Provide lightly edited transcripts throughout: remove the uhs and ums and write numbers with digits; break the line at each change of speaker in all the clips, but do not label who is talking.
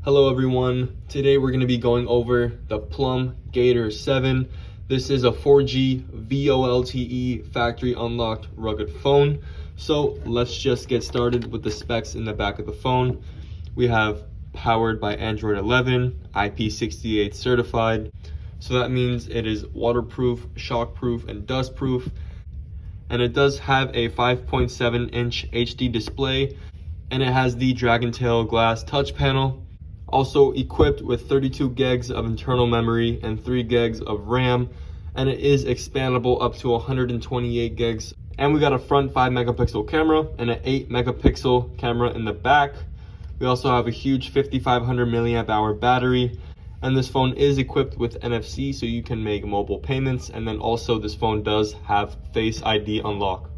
Hello everyone, today we're going to be going over the Plum Gator 7. This is a 4G VoLTE factory unlocked rugged phone. So let's just get started with the specs in the back of the phone. We have powered by Android 11, IP68 certified. So that means it is waterproof, shockproof, and dustproof. And it does have a 5.7-inch HD display, and it has the Dragon Tail glass touch panel. Also equipped with 32 gigs of internal memory and 3 gigs of RAM, and it is expandable up to 128 gigs. And we got a front 5 megapixel camera and an 8 megapixel camera in the back. We also have a huge 5500 milliamp hour battery, and this phone is equipped with NFC, so you can make mobile payments. And then also this phone does have Face ID unlock.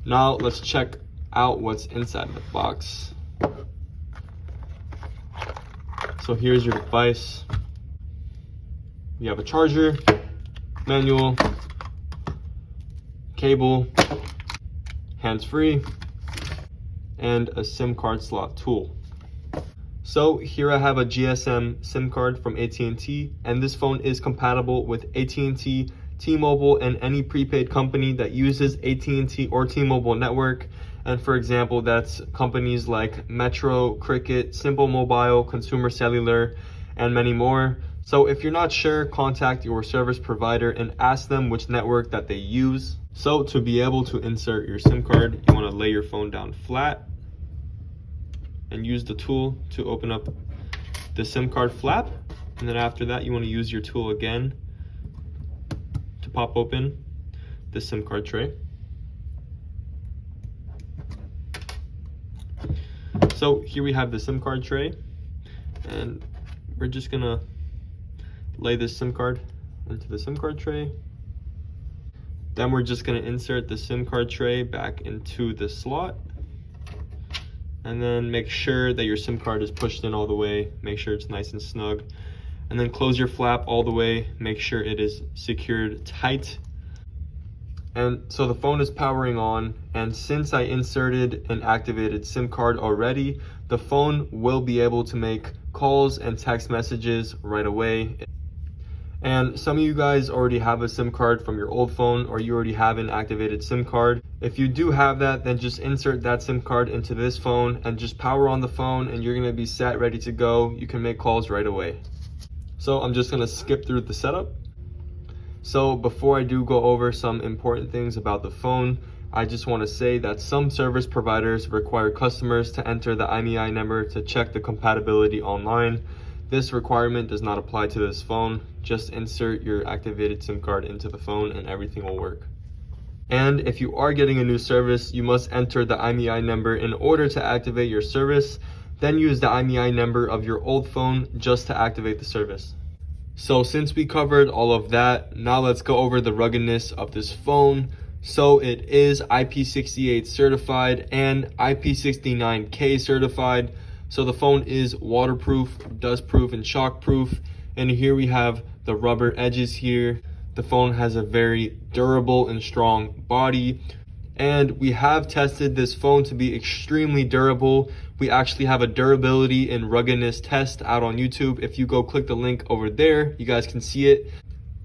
Now let's check out what's inside the box. So here's your device. You have a charger, manual, cable, hands-free, and a SIM card slot tool. So here I have a GSM SIM card from AT&T, and this phone is compatible with AT&T, T-Mobile, and any prepaid company that uses AT&T or T-Mobile network. And for example, that's companies like Metro, Cricket, Simple Mobile, Consumer Cellular, and many more. So if you're not sure, contact your service provider and ask them which network that they use. So to be able to insert your SIM card, you want to lay your phone down flat and use the tool to open up the SIM card flap. And then after that, you want to use your tool again to pop open the SIM card tray. So here we have the SIM card tray, and we're just gonna lay this SIM card into the SIM card tray. Then we're just gonna insert the SIM card tray back into the slot, and then make sure that your SIM card is pushed in all the way. Make sure it's nice and snug, and then close your flap all the way. Make sure it is secured tight. And so the phone is powering on, and since I inserted an activated SIM card already, the phone will be able to make calls and text messages right away. And some of you guys already have a SIM card from your old phone, or you already have an activated SIM card. If you do have that, then just insert that SIM card into this phone and just power on the phone, and you're gonna be set, ready to go. You can make calls right away. So I'm just gonna skip through the setup. So before I do go over some important things about the phone, I just want to say that some service providers require customers to enter the IMEI number to check the compatibility online. This requirement does not apply to this phone. Just insert your activated SIM card into the phone and everything will work. And if you are getting a new service, you must enter the IMEI number in order to activate your service. Then use the IMEI number of your old phone just to activate the service. So since we covered all of that, now let's go over the ruggedness of this phone. So it is IP68 certified and IP69K certified. So the phone is waterproof, dustproof, and shockproof. And here we have the rubber edges here. The phone has a very durable and strong body. And we have tested this phone to be extremely durable. We actually have a durability and ruggedness test out on YouTube. If you go click the link over there, you guys can see it.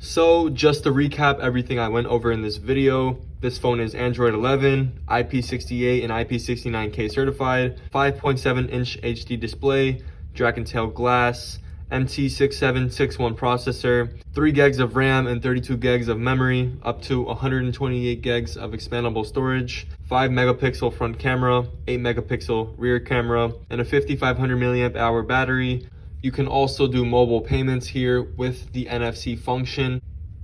So just to recap everything I went over in this video, this phone is Android 11, IP68 and IP69K certified, 5.7-inch HD display, Dragon Tail glass, MT6761 processor, 3 gigs of RAM and 32 gigs of memory, up to 128 gigs of expandable storage, 5 megapixel front camera, 8 megapixel rear camera, and a 5500 milliamp hour battery. You can also do mobile payments here with the NFC function.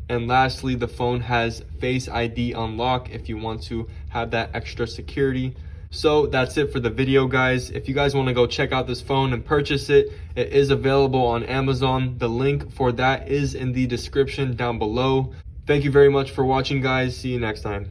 And lastly, the phone has Face ID unlock if you want to have that extra security. So that's it for the video, guys. If you guys want to go check out this phone and purchase it, it is available on Amazon. The link for that is in the description down below. Thank you very much for watching, guys. See you next time.